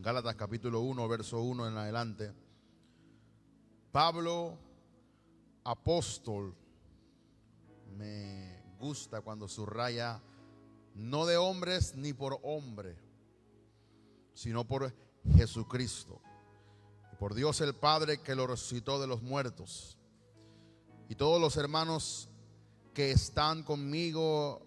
Gálatas capítulo 1, verso 1 en adelante. Pablo, apóstol, me gusta cuando subraya, no de hombres ni por hombre, sino por Jesucristo, y por Dios el Padre que lo resucitó de los muertos. Y todos los hermanos que están conmigo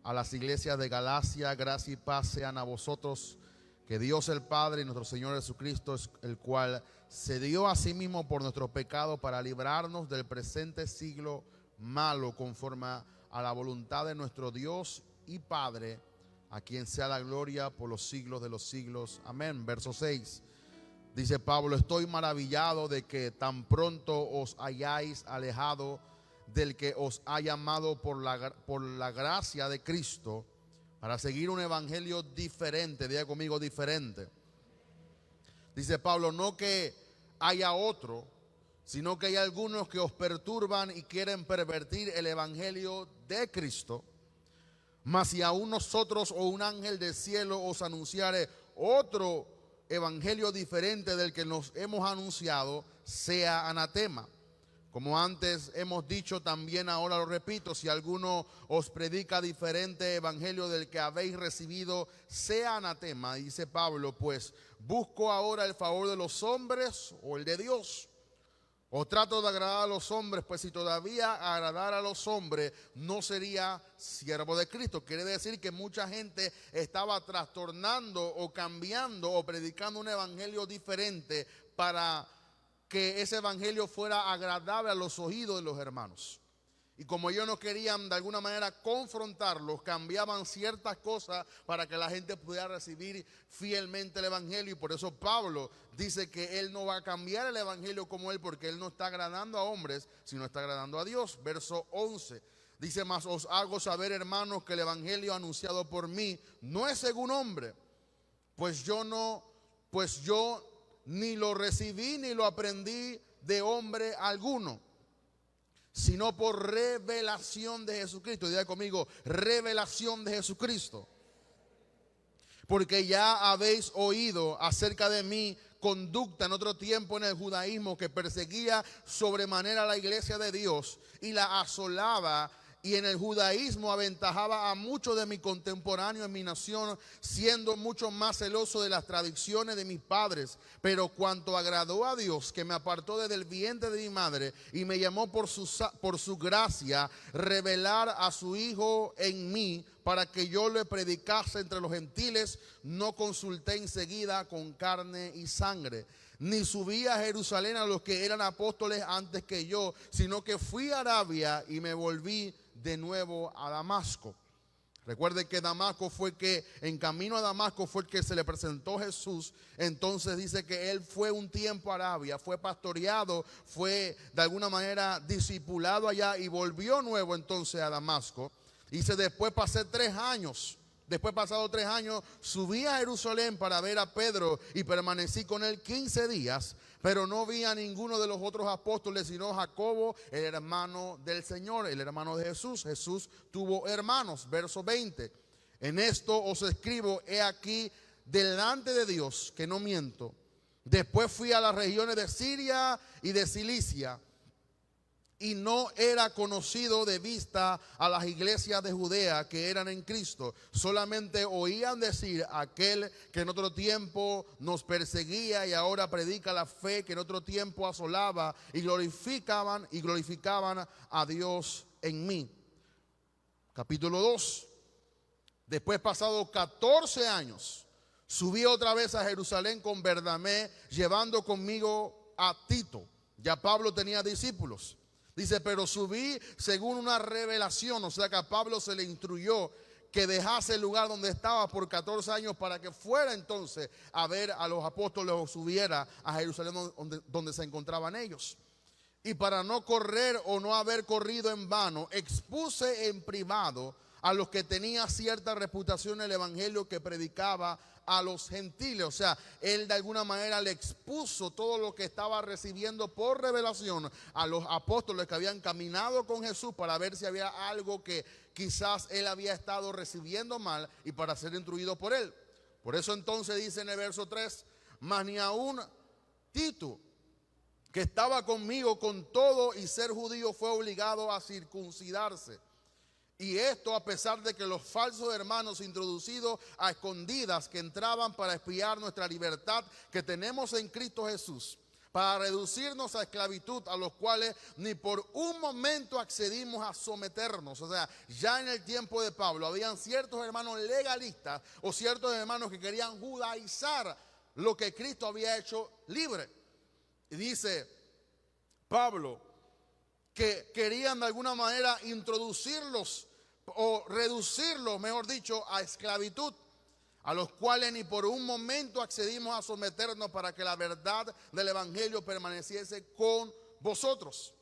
a las iglesias de Galacia, gracia y paz sean a vosotros, que Dios el Padre y nuestro Señor Jesucristo, el cual se dio a sí mismo por nuestros pecados para librarnos del presente siglo malo, conforme a la voluntad de nuestro Dios y Padre, a quien sea la gloria por los siglos de los siglos. Amén. Verso 6. Dice Pablo: estoy maravillado de que tan pronto os hayáis alejado del que os ha llamado por la gracia de Cristo, para seguir un evangelio diferente. Diga conmigo, diferente. Dice Pablo, no que haya otro, sino que hay algunos que os perturban y quieren pervertir el evangelio de Cristo. Mas si aún nosotros o un ángel del cielo os anunciare otro evangelio diferente del que nos hemos anunciado, sea anatema. Como antes hemos dicho, también ahora lo repito: si alguno os predica diferente evangelio del que habéis recibido, sea anatema. Dice Pablo, pues busco ahora el favor de los hombres o el de Dios, o trato de agradar a los hombres, pues si todavía agradara a los hombres, no sería siervo de Cristo. Quiere decir que mucha gente estaba trastornando o cambiando o predicando un evangelio diferente para que ese evangelio fuera agradable a los oídos de los hermanos. Y como ellos no querían de alguna manera confrontarlos, cambiaban ciertas cosas para que la gente pudiera recibir fielmente el evangelio. Y por eso Pablo dice que él no va a cambiar el evangelio como él, porque él no está agradando a hombres, sino está agradando a Dios. Verso 11 dice: mas os hago saber, hermanos, que el evangelio anunciado por mí no es según hombre, pues yo ni lo recibí ni lo aprendí de hombre alguno, sino por revelación de Jesucristo. Diga conmigo, revelación de Jesucristo. Porque ya habéis oído acerca de mi conducta en otro tiempo en el judaísmo, que perseguía sobremanera la iglesia de Dios y la asolaba, y en el judaísmo aventajaba a muchos de mis contemporáneos en mi nación, siendo mucho más celoso de las tradiciones de mis padres. Pero cuanto agradó a Dios, que me apartó desde el vientre de mi madre y me llamó por su gracia, revelar a su Hijo en mí, para que yo le predicase entre los gentiles, no consulté enseguida con carne y sangre, ni subí a Jerusalén a los que eran apóstoles antes que yo, sino que fui a Arabia y me volví de nuevo a Damasco. Recuerde que Damasco fue que, en camino a Damasco fue el que se le presentó Jesús. Entonces dice que él fue un tiempo a Arabia, fue pastoreado, fue de alguna manera discipulado allá y volvió nuevo entonces a Damasco. Dice: después pasé 3 años. Después, pasados 3 años, subí a Jerusalén para ver a Pedro y permanecí con él 15 días, pero no vi a ninguno de los otros apóstoles, sino Jacobo, el hermano del Señor, el hermano de Jesús. Jesús tuvo hermanos. Verso 20. En esto os escribo, he aquí delante de Dios, que no miento. Después fui a las regiones de Siria y de Cilicia, y no era conocido de vista a las iglesias de Judea que eran en Cristo. Solamente oían decir: aquel que en otro tiempo nos perseguía y ahora predica la fe que en otro tiempo asolaba, y glorificaban a Dios en mí. Capítulo 2. Después, pasados 14 años, subí otra vez a Jerusalén con Bernabé, llevando conmigo a Tito. Ya Pablo tenía discípulos. Dice: pero subí según una revelación. O sea que a Pablo se le instruyó que dejase el lugar donde estaba por 14 años para que fuera entonces a ver a los apóstoles, o subiera a Jerusalén donde se encontraban ellos. Y para no correr o no haber corrido en vano, expuse en privado a los que tenían cierta reputación el evangelio que predicaba a los gentiles. O sea, él de alguna manera le expuso todo lo que estaba recibiendo por revelación a los apóstoles que habían caminado con Jesús, para ver si había algo que quizás él había estado recibiendo mal y para ser instruido por él. Por eso entonces dice en el verso 3: mas ni aun Tito, que estaba conmigo con todo y ser judío, fue obligado a circuncidarse. Y esto a pesar de que los falsos hermanos introducidos a escondidas que entraban para espiar nuestra libertad que tenemos en Cristo Jesús, para reducirnos a esclavitud, a los cuales ni por un momento accedimos a someternos. O sea, ya en el tiempo de Pablo habían ciertos hermanos legalistas o ciertos hermanos que querían judaizar lo que Cristo había hecho libre. Y dice Pablo que querían de alguna manera introducirlos o reducirlos, mejor dicho, a esclavitud, a los cuales ni por un momento accedimos a someternos para que la verdad del evangelio permaneciese con vosotros.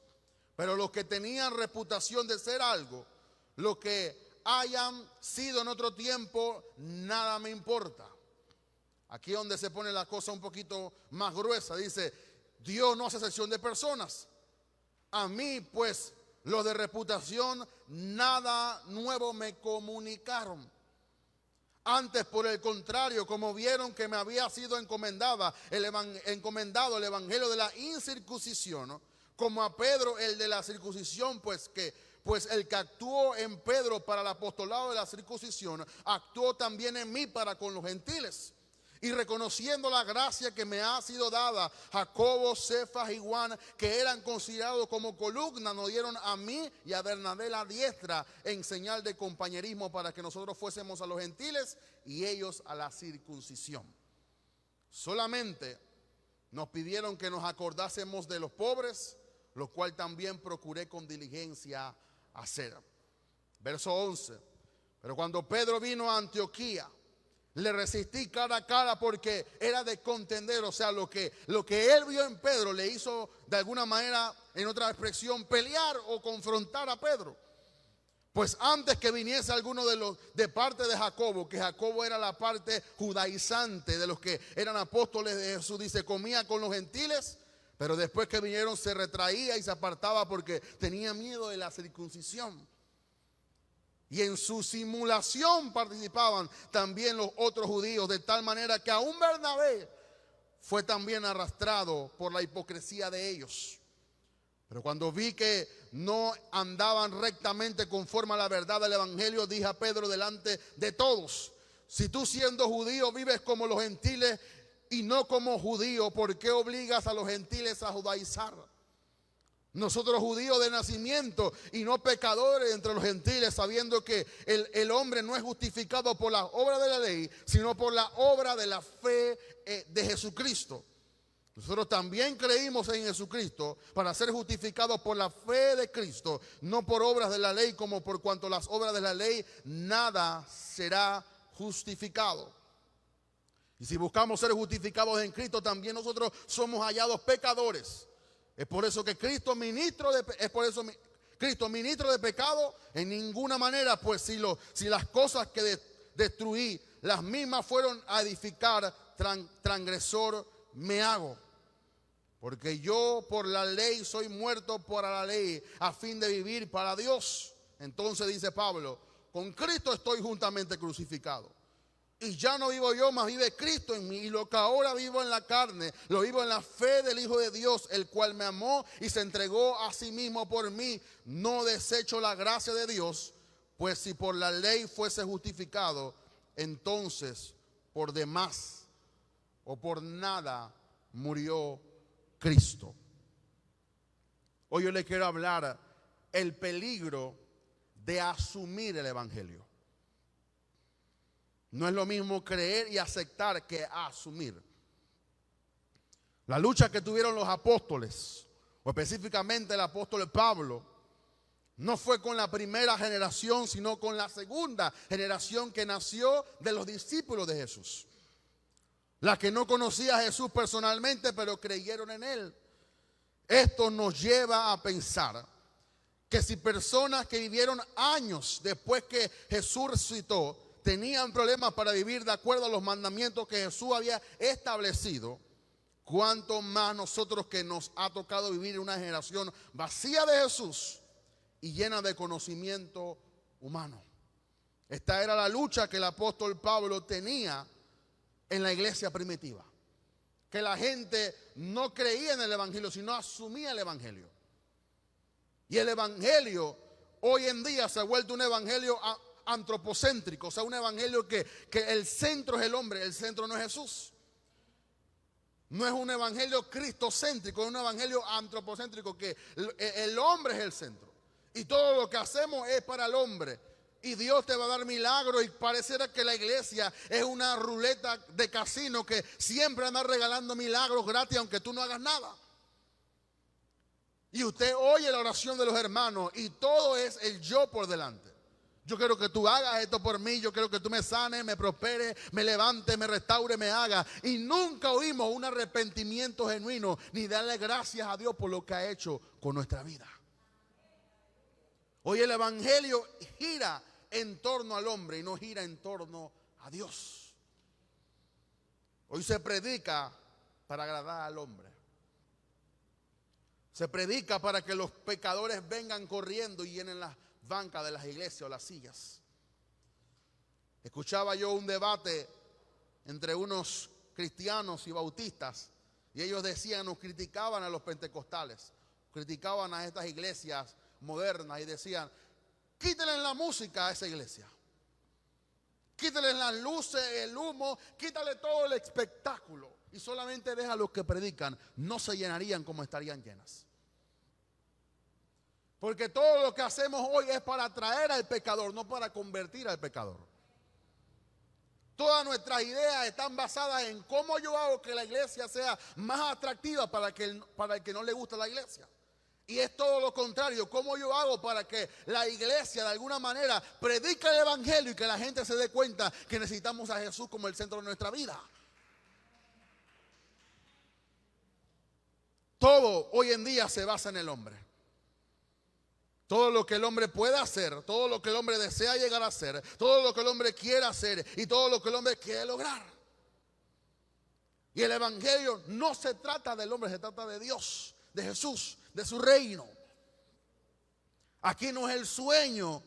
Pero los que tenían reputación de ser algo, los que hayan sido en otro tiempo, nada me importa. Aquí es donde se pone la cosa un poquito más gruesa. Dice, Dios no hace excepción de personas. A mí, pues, los de reputación, nada nuevo me comunicaron. Antes, por el contrario, como vieron que me había sido encomendado el evangelio de la incircuncisión, ¿no? Como a Pedro el de la circuncisión, pues el que actuó en Pedro para el apostolado de la circuncisión, actuó también en mí para con los gentiles. Y reconociendo la gracia que me ha sido dada, Jacobo, Cefas y Juan, que eran considerados como columna, nos dieron a mí y a Bernabé la diestra en señal de compañerismo para que nosotros fuésemos a los gentiles y ellos a la circuncisión. Solamente nos pidieron que nos acordásemos de los pobres, lo cual también procuré con diligencia hacer. Verso 11. Pero cuando Pedro vino a Antioquía, le resistí cara a cara porque era de contender. O sea, lo que él vio en Pedro le hizo de alguna manera, en otra expresión, pelear o confrontar a Pedro. Pues antes que viniese alguno de parte de Jacobo, que Jacobo era la parte judaizante de los que eran apóstoles de Jesús, dice, comía con los gentiles, pero después que vinieron se retraía y se apartaba porque tenía miedo de la circuncisión. Y en su simulación participaban también los otros judíos, de tal manera que aún Bernabé fue también arrastrado por la hipocresía de ellos. Pero cuando vi que no andaban rectamente conforme a la verdad del evangelio, dije a Pedro delante de todos, si tú siendo judío vives como los gentiles y no como judío, ¿por qué obligas a los gentiles a judaizar? Nosotros judíos de nacimiento y no pecadores entre los gentiles, sabiendo que el hombre no es justificado por la obra de la ley, sino por la obra de la fe de Jesucristo. Nosotros también creímos en Jesucristo para ser justificados por la fe de Cristo, no por obras de la ley, como por cuanto las obras de la ley nada será justificado. Y si buscamos ser justificados en Cristo, también nosotros somos hallados pecadores. Es por eso que Cristo ministro de pecado en ninguna manera, pues si las cosas que destruí, las mismas fueron a edificar, transgresor me hago. Porque yo por la ley soy muerto para la ley, a fin de vivir para Dios. Entonces dice Pablo, con Cristo estoy juntamente crucificado. Y ya no vivo yo, mas vive Cristo en mí. Y lo que ahora vivo en la carne, lo vivo en la fe del Hijo de Dios, el cual me amó y se entregó a sí mismo por mí. No desecho la gracia de Dios, pues si por la ley fuese justificado, entonces por demás o por nada murió Cristo. Hoy yo le quiero hablar el peligro de asumir el evangelio. No es lo mismo creer y aceptar que asumir. La lucha que tuvieron los apóstoles, o específicamente el apóstol Pablo, no fue con la primera generación, sino con la segunda generación que nació de los discípulos de Jesús. La que no conocía a Jesús personalmente, pero creyeron en Él. Esto nos lleva a pensar que si personas que vivieron años después que Jesús resucitó, tenían problemas para vivir de acuerdo a los mandamientos que Jesús había establecido, cuánto más nosotros que nos ha tocado vivir en una generación vacía de Jesús y llena de conocimiento humano. Esta era la lucha que el apóstol Pablo tenía en la iglesia primitiva. que la gente no creía en el evangelio, sino asumía el evangelio. Y el evangelio hoy en día se ha vuelto un evangelio antropocéntrico, o sea, un evangelio que el centro es el hombre, el centro no es Jesús. No es un evangelio cristocéntrico, es un evangelio antropocéntrico, que el hombre es el centro. Y todo lo que hacemos es para el hombre. Y Dios te va a dar milagros, y pareciera que la iglesia es una ruleta de casino que siempre anda regalando milagros gratis aunque tú no hagas nada. Y usted oye la oración de los hermanos y todo es el yo por delante. Yo quiero que tú hagas esto por mí, yo quiero que tú me sanes, me prosperes, me levantes, me restaure, me hagas. Y nunca oímos un arrepentimiento genuino, ni darle gracias a Dios por lo que ha hecho con nuestra vida. Hoy el evangelio gira en torno al hombre y no gira en torno a Dios. Hoy se predica para agradar al hombre. Se predica para que los pecadores vengan corriendo y llenen las bancas de las iglesias o las sillas. Escuchaba yo un debate entre unos cristianos y bautistas, y ellos decían, nos criticaban a los pentecostales, criticaban a estas iglesias modernas y decían, quítenle la música a esa iglesia, quítenle las luces, el humo, quítale todo el espectáculo y solamente deja a los que predican, no se llenarían como estarían llenas. Porque todo lo que hacemos hoy es para atraer al pecador, no para convertir al pecador. Todas nuestras ideas están basadas en cómo yo hago que la iglesia sea más atractiva para el que no le gusta la iglesia. Y es todo lo contrario, cómo yo hago para que la iglesia de alguna manera predique el evangelio y que la gente se dé cuenta que necesitamos a Jesús como el centro de nuestra vida. Todo hoy en día se basa en el hombre. Todo lo que el hombre puede hacer, todo lo que el hombre desea llegar a hacer, todo lo que el hombre quiere hacer y todo lo que el hombre quiere lograr. Y el evangelio no se trata del hombre, se trata de Dios, de Jesús, de su reino. Aquí no es el sueño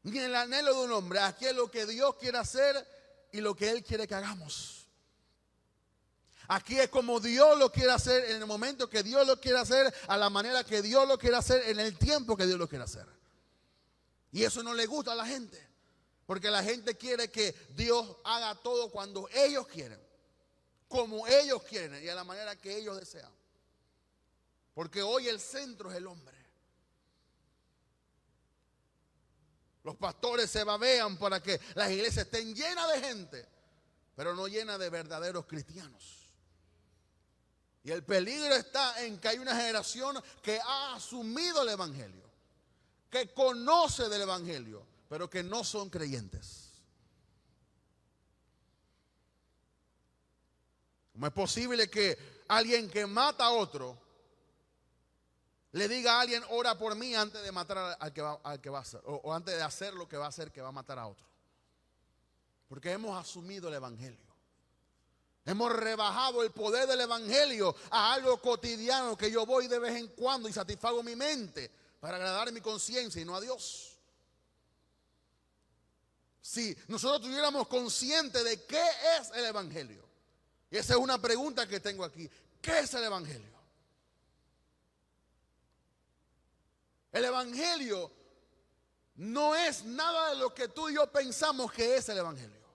ni el anhelo de un hombre, aquí es lo que Dios quiere hacer y lo que Él quiere que hagamos. Aquí es como Dios lo quiere hacer, en el momento que Dios lo quiere hacer, a la manera que Dios lo quiere hacer, en el tiempo que Dios lo quiere hacer. Y eso no le gusta a la gente, porque la gente quiere que Dios haga todo cuando ellos quieren, como ellos quieren y a la manera que ellos desean. Porque hoy el centro es el hombre. Los pastores se babean para que las iglesias estén llenas de gente, pero no llenas de verdaderos cristianos. Y el peligro está en que hay una generación que ha asumido el evangelio, que conoce del evangelio, pero que no son creyentes. ¿Cómo es posible que alguien que mata a otro le diga a alguien, ora por mí antes de matar al que va a hacer, o antes de hacer lo que va a hacer, que va a matar a otro? Porque hemos asumido el evangelio. Hemos rebajado el poder del evangelio a algo cotidiano que yo voy de vez en cuando y satisfago mi mente para agradar mi conciencia y no a Dios. Si nosotros tuviéramos consciente de qué es el evangelio, y esa es una pregunta que tengo aquí, ¿qué es el evangelio? El evangelio no es nada de lo que tú y yo pensamos que es el evangelio.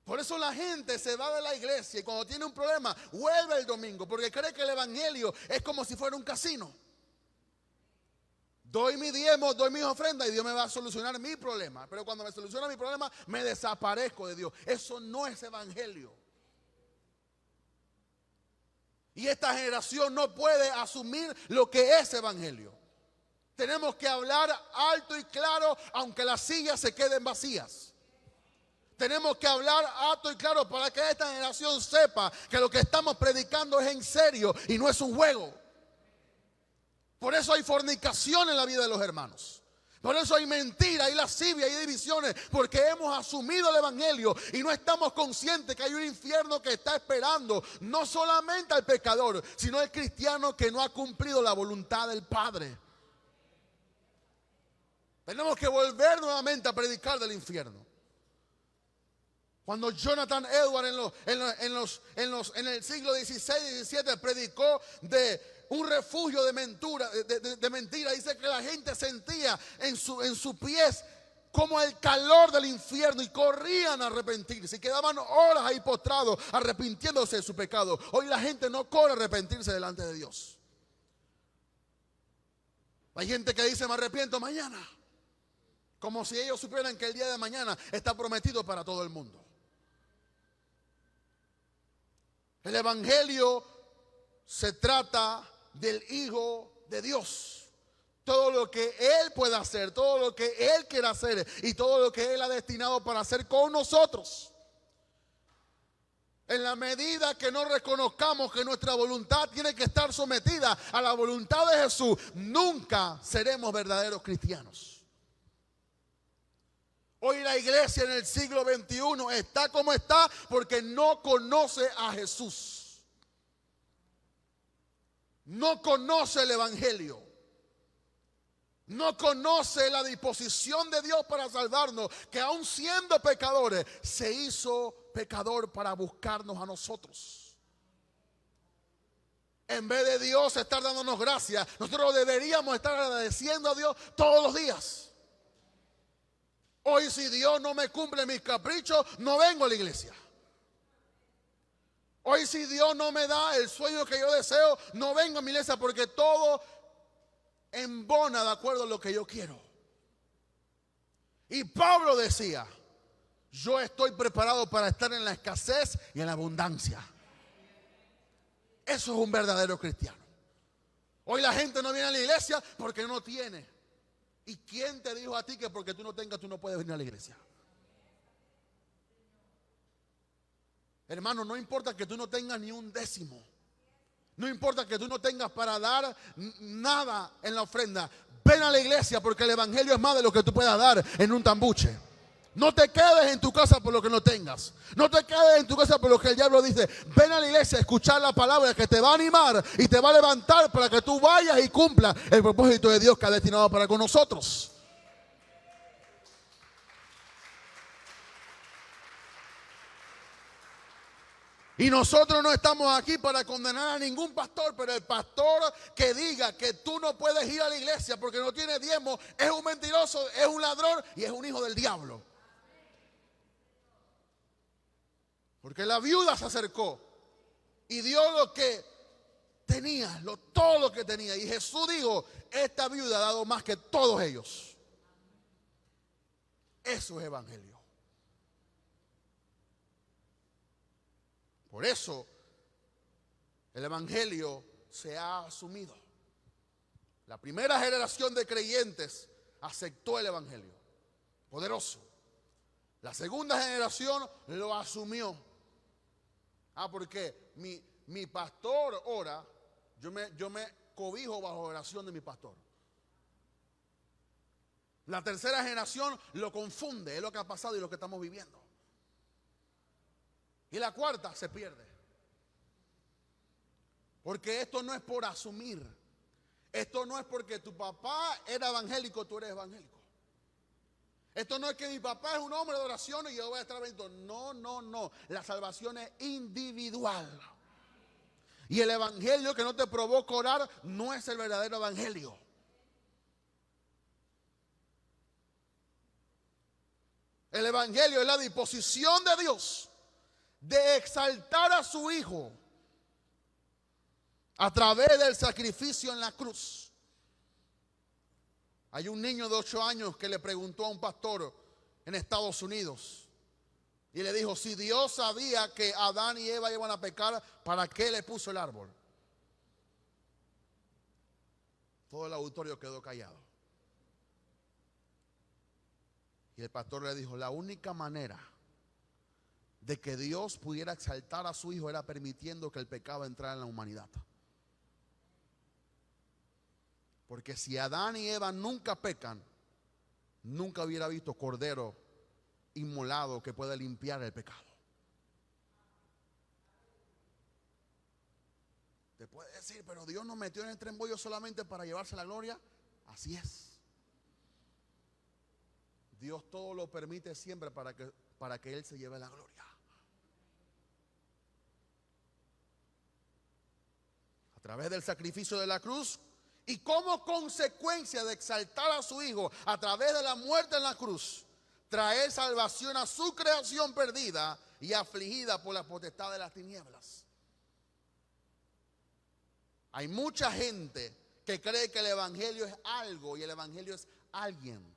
Por eso la gente se va de la iglesia y cuando tiene un problema vuelve el domingo, porque cree que el evangelio es como si fuera un casino. Doy mi diezmo, doy mis ofrendas y Dios me va a solucionar mi problema. Pero cuando me soluciona mi problema me desaparezco de Dios. Eso no es evangelio. Y esta generación no puede asumir lo que es evangelio. Tenemos que hablar alto y claro aunque las sillas se queden vacías. Tenemos que hablar alto y claro para que esta generación sepa que lo que estamos predicando es en serio y no es un juego. Por eso hay fornicación en la vida de los hermanos. Por eso hay mentira, hay lascivia, hay divisiones, porque hemos asumido el evangelio y no estamos conscientes que hay un infierno que está esperando no solamente al pecador, sino al cristiano que no ha cumplido la voluntad del Padre. Tenemos que volver nuevamente a predicar del infierno. Cuando Jonathan Edwards en el siglo XVI y XVII predicó de un refugio de mentira, dice que la gente sentía en sus pies como el calor del infierno y corrían a arrepentirse y quedaban horas ahí postrados arrepintiéndose de su pecado. Hoy la gente no corre a arrepentirse delante de Dios. Hay gente que dice: me arrepiento mañana, como si ellos supieran que el día de mañana está prometido para todo el mundo. El evangelio se trata del Hijo de Dios. Todo lo que Él pueda hacer, todo lo que Él quiera hacer y todo lo que Él ha destinado para hacer con nosotros. En la medida que no reconozcamos que nuestra voluntad tiene que estar sometida a la voluntad de Jesús, nunca seremos verdaderos cristianos. Hoy la iglesia en el siglo XXI está como está porque no conoce a Jesús. No conoce el evangelio. No conoce la disposición de Dios para salvarnos, que aun siendo pecadores, se hizo pecador para buscarnos a nosotros. En vez de Dios estar dándonos gracias, nosotros deberíamos estar agradeciendo a Dios todos los días. Hoy, si Dios no me cumple mis caprichos, no vengo a la iglesia. Hoy, si Dios no me da el sueño que yo deseo, no vengo a mi iglesia, porque todo embona de acuerdo a lo que yo quiero. Y Pablo decía: yo estoy preparado para estar en la escasez y en la abundancia. Eso es un verdadero cristiano. Hoy la gente no viene a la iglesia porque no tiene. ¿Y quién te dijo a ti que porque tú no tengas, tú no puedes venir a la iglesia? Hermano, no importa que tú no tengas ni un décimo. No importa que tú no tengas para dar nada en la ofrenda. Ven a la iglesia, porque el evangelio es más de lo que tú puedas dar en un tambuche. No te quedes en tu casa por lo que no tengas. No te quedes en tu casa por lo que el diablo dice. Ven a la iglesia a escuchar la palabra que te va a animar y te va a levantar para que tú vayas y cumplas el propósito de Dios que ha destinado para con nosotros. Y nosotros no estamos aquí para condenar a ningún pastor, pero el pastor que diga que tú no puedes ir a la iglesia porque no tiene diezmo es un mentiroso, es un ladrón y es un hijo del diablo. Porque la viuda se acercó y dio lo que tenía, todo lo que tenía. Y Jesús dijo: esta viuda ha dado más que todos ellos. Eso es evangelio. Por eso el evangelio se ha asumido. La primera generación de creyentes aceptó el evangelio, poderoso. La segunda generación lo asumió. Porque mi pastor ora, yo me cobijo bajo oración de mi pastor. La tercera generación lo confunde, es lo que ha pasado y lo que estamos viviendo. Y la cuarta se pierde. Porque esto no es por asumir. Esto no es porque tu papá era evangélico, tú eres evangélico. Esto no es que mi papá es un hombre de oración y yo voy a estar bendito. No. La salvación es individual. Y el evangelio que no te provoca orar no es el verdadero evangelio. El evangelio es la disposición de Dios de exaltar a su Hijo a través del sacrificio en la cruz. Hay un niño de 8 años que le preguntó a un pastor en Estados Unidos y le dijo: si Dios sabía que Adán y Eva iban a pecar, ¿para qué le puso el árbol? Todo el auditorio quedó callado. Y el pastor le dijo: la única manera de que Dios pudiera exaltar a su Hijo era permitiendo que el pecado entrara en la humanidad. Porque si Adán y Eva nunca pecan, nunca hubiera visto cordero inmolado que pueda limpiar el pecado. Te puede decir: pero Dios nos metió en el trembollo solamente para llevarse la gloria. Así es. Dios todo lo permite siempre para para que Él se lleve la gloria. A través del sacrificio de la cruz y como consecuencia de exaltar a su Hijo a través de la muerte en la cruz, traer salvación a su creación perdida y afligida por la potestad de las tinieblas. Hay mucha gente que cree que el evangelio es algo y el evangelio es alguien.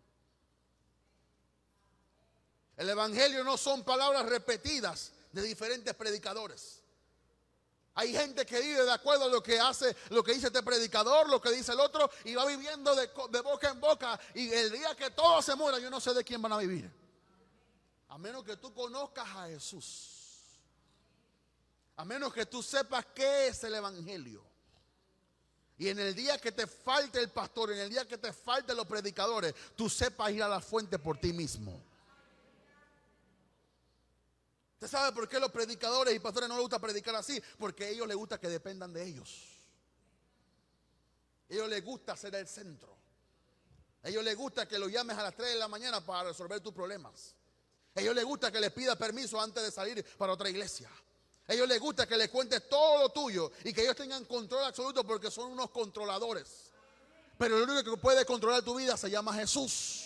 El evangelio no son palabras repetidas de diferentes predicadores. Hay gente que vive de acuerdo a lo que hace, lo que dice este predicador, lo que dice el otro, y va viviendo de boca en boca. Y el día que todos se mueran, yo no sé de quién van a vivir. A menos que tú conozcas a Jesús. A menos que tú sepas qué es el evangelio. Y en el día que te falte el pastor, en el día que te falten los predicadores, tú sepas ir a la fuente por ti mismo. ¿Usted sabe por qué los predicadores y pastores no les gusta predicar así? Porque a ellos les gusta que dependan de ellos. A ellos les gusta ser el centro. A ellos les gusta que los llames a las 3 de la mañana para resolver tus problemas. A ellos les gusta que les pidas permiso antes de salir para otra iglesia. A ellos les gusta que les cuentes todo lo tuyo y que ellos tengan control absoluto porque son unos controladores. Pero el único que puede controlar tu vida se llama Jesús.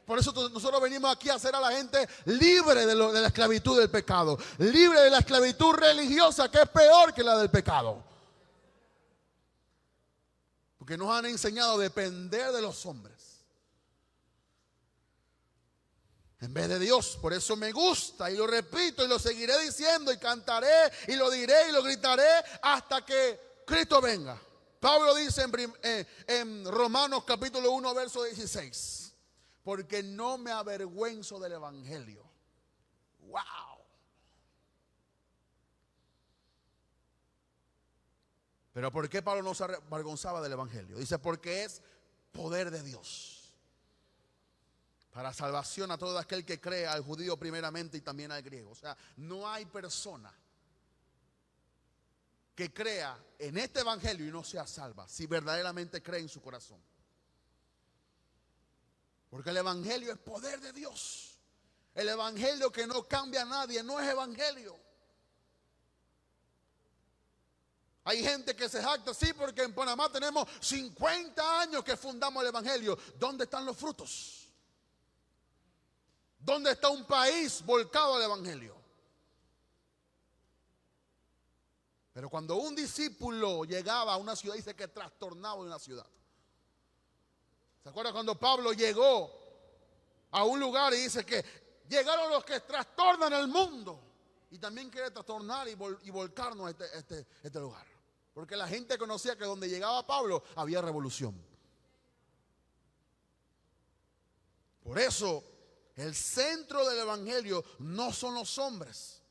Por eso nosotros venimos aquí a hacer a la gente libre de la esclavitud del pecado. Libre de la esclavitud religiosa, que es peor que la del pecado. Porque nos han enseñado a depender de los hombres en vez de Dios. Por eso me gusta y lo repito y lo seguiré diciendo y cantaré y lo diré y lo gritaré hasta que Cristo venga. Pablo dice en Romanos capítulo 1 verso 16. Porque no me avergüenzo del evangelio. ¡Wow! Pero ¿por qué Pablo no se avergonzaba del evangelio? Dice, porque es poder de Dios para salvación a todo aquel que cree, al judío primeramente y también al griego. O sea, no hay persona que crea en este evangelio y no sea salva si verdaderamente cree en su corazón. Porque el evangelio es poder de Dios. El evangelio que no cambia a nadie no es evangelio. Hay gente que se jacta, sí, porque en Panamá tenemos 50 años que fundamos el evangelio. ¿Dónde están los frutos? ¿Dónde está un país volcado al evangelio? Pero cuando un discípulo llegaba a una ciudad, dice que trastornaba una ciudad. ¿Se acuerdan cuando Pablo llegó a un lugar y dice que llegaron los que trastornan el mundo? Y también quiere trastornar y volcarnos a este lugar. Porque la gente conocía que donde llegaba Pablo había revolución. Por eso el centro del evangelio no son los hombres.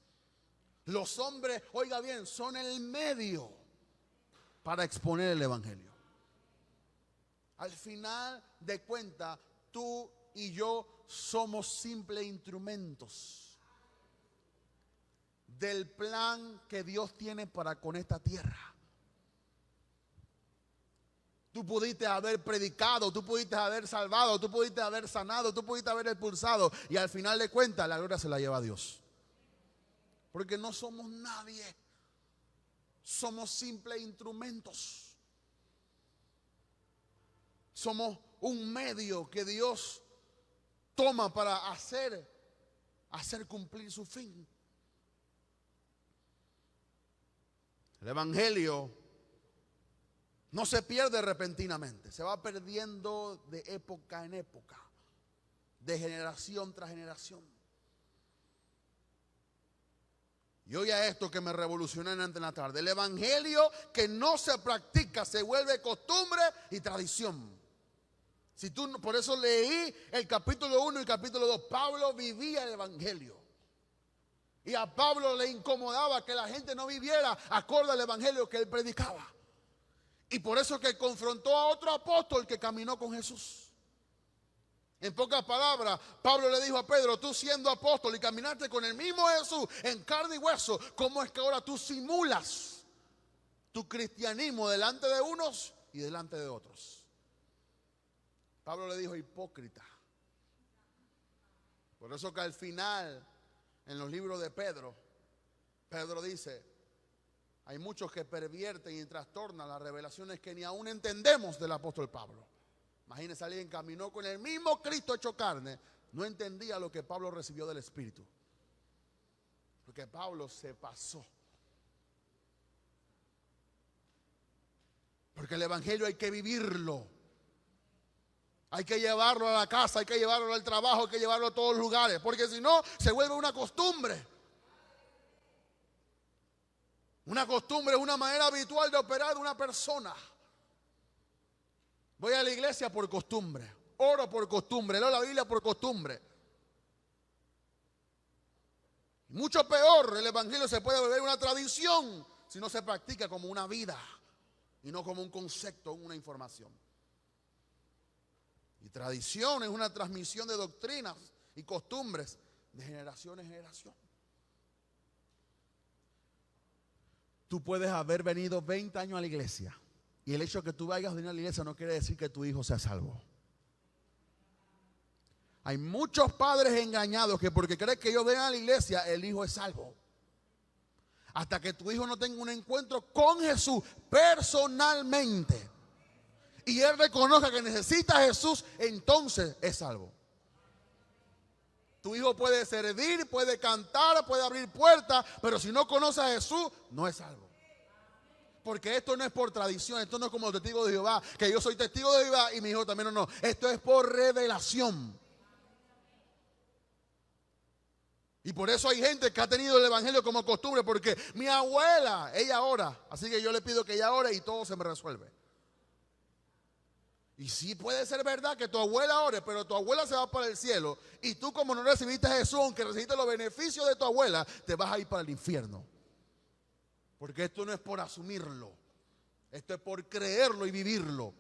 Los hombres, oiga bien, son el medio para exponer el evangelio. Al final de cuentas, tú y yo somos simples instrumentos del plan que Dios tiene para con esta tierra. Tú pudiste haber predicado, tú pudiste haber salvado, tú pudiste haber sanado, tú pudiste haber expulsado, y al final de cuentas la gloria se la lleva a Dios. Porque no somos nadie, somos simples instrumentos. Somos un medio que Dios toma para hacer cumplir su fin. El evangelio no se pierde repentinamente, se va perdiendo de época en época, de generación tras generación. Y oiga esto que me revolucionó en la tarde. El evangelio que no se practica se vuelve costumbre y tradición. Por eso leí el capítulo 1 y el capítulo 2. Pablo vivía el evangelio. Y a Pablo le incomodaba que la gente no viviera acorde al evangelio que él predicaba. Y por eso que confrontó a otro apóstol que caminó con Jesús. En pocas palabras, Pablo le dijo a Pedro, tú siendo apóstol y caminaste con el mismo Jesús en carne y hueso, ¿cómo es que ahora tú simulas tu cristianismo delante de unos y delante de otros? Pablo le dijo, hipócrita. Por eso que al final, en los libros de Pedro, Pedro dice, hay muchos que pervierten y trastornan las revelaciones que ni aún entendemos del apóstol Pablo. Imagínense, alguien caminó con el mismo Cristo hecho carne, no entendía lo que Pablo recibió del Espíritu. Porque Pablo se pasó. Porque el evangelio hay que vivirlo. Hay que llevarlo a la casa, hay que llevarlo al trabajo, hay que llevarlo a todos los lugares. Porque si no, se vuelve una costumbre. Una costumbre es una manera habitual de operar de una persona. Voy a la iglesia por costumbre. Oro por costumbre. Leo la Biblia por costumbre. Mucho peor, el evangelio se puede volver una tradición si no se practica como una vida y no como un concepto, una información. Y tradición es una transmisión de doctrinas y costumbres de generación en generación. Tú puedes haber venido 20 años a la iglesia y el hecho de que tú vayas a venir a la iglesia no quiere decir que tu hijo sea salvo. Hay muchos padres engañados que porque creen que ellos ven a la iglesia, el hijo es salvo. Hasta que tu hijo no tenga un encuentro con Jesús personalmente y él reconozca que necesita a Jesús, entonces es salvo. Tu hijo puede servir, puede cantar, puede abrir puertas, pero si no conoce a Jesús, no es salvo. Porque esto no es por tradición, esto no es como los testigos de Jehová, que yo soy testigo de Jehová y mi hijo también no. Esto es por revelación. Y por eso hay gente que ha tenido el evangelio como costumbre, porque mi abuela, ella ora, así que yo le pido que ella ore y todo se me resuelve. Y sí puede ser verdad que tu abuela ore, pero tu abuela se va para el cielo y tú, como no recibiste a Jesús, aunque recibiste los beneficios de tu abuela, te vas a ir para el infierno. Porque esto no es por asumirlo, esto es por creerlo y vivirlo.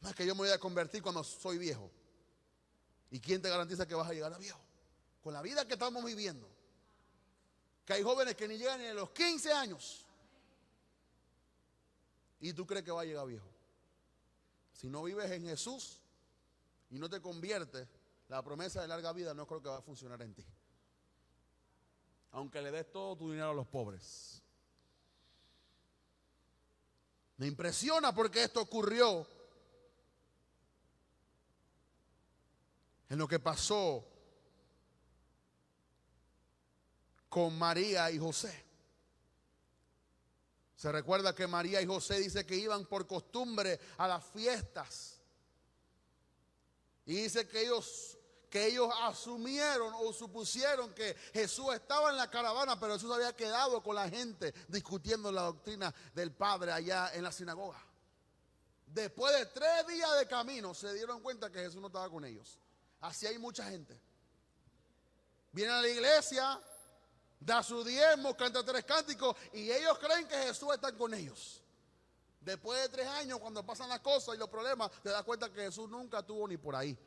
No es que yo me voy a convertir cuando soy viejo. ¿Y quién te garantiza que vas a llegar a viejo? Con la vida que estamos viviendo. Que hay jóvenes que ni llegan ni a los 15 años. ¿Y tú crees que va a llegar viejo? Si no vives en Jesús y no te conviertes, la promesa de larga vida no creo que va a funcionar en ti. Aunque le des todo tu dinero a los pobres. Me impresiona porque esto ocurrió en lo que pasó con María y José. Se recuerda que María y José dice que iban por costumbre a las fiestas. Y dice que ellos asumieron o supusieron que Jesús estaba en la caravana, pero Jesús había quedado con la gente discutiendo la doctrina del Padre allá en la sinagoga. Después de 3 días de camino se dieron cuenta que Jesús no estaba con ellos. Así hay mucha gente. Vienen a la iglesia, da su diezmo, canta 3 cánticos y ellos creen que Jesús está con ellos. Después de 3 años, cuando pasan las cosas y los problemas, te das cuenta que Jesús nunca estuvo ni por ahí.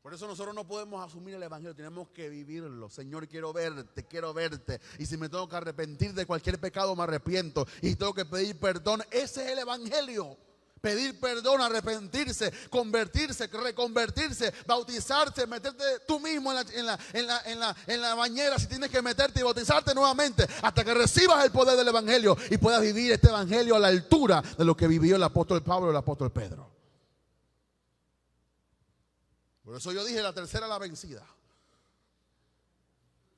Por eso nosotros no podemos asumir el evangelio, tenemos que vivirlo. Señor, quiero verte, quiero verte. Y si me tengo que arrepentir de cualquier pecado, me arrepiento. Y tengo que pedir perdón. Ese es el evangelio. Pedir perdón, arrepentirse, convertirse, reconvertirse, bautizarse, meterte tú mismo en la bañera si tienes que meterte y bautizarte nuevamente hasta que recibas el poder del evangelio y puedas vivir este evangelio a la altura de lo que vivió el apóstol Pablo y el apóstol Pedro. Por eso yo dije, la tercera la vencida.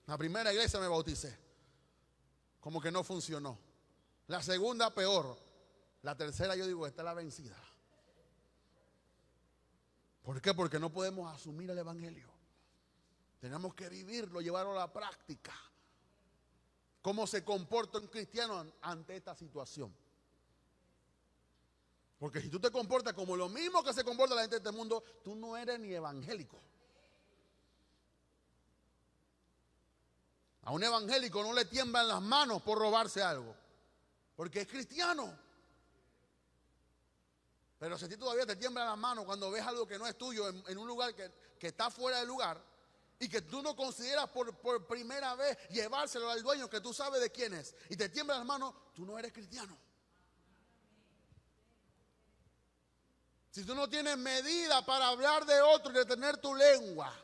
La primera iglesia me bauticé, como que no funcionó. La segunda peor. La tercera yo digo, esta es la vencida. ¿Por qué? Porque no podemos asumir el evangelio. Tenemos que vivirlo, llevarlo a la práctica. ¿Cómo se comporta un cristiano ante esta situación? Porque si tú te comportas como lo mismo que se comporta la gente de este mundo, tú no eres ni evangélico. A un evangélico no le tiemblan las manos por robarse algo, porque es cristiano. Pero si a ti todavía te tiemblan las manos cuando ves algo que no es tuyo en un lugar que está fuera del lugar y que tú no consideras por primera vez llevárselo al dueño que tú sabes de quién es y te tiemblan las manos, tú no eres cristiano. si tú no tienes medida para hablar de otro y detener tu lengua,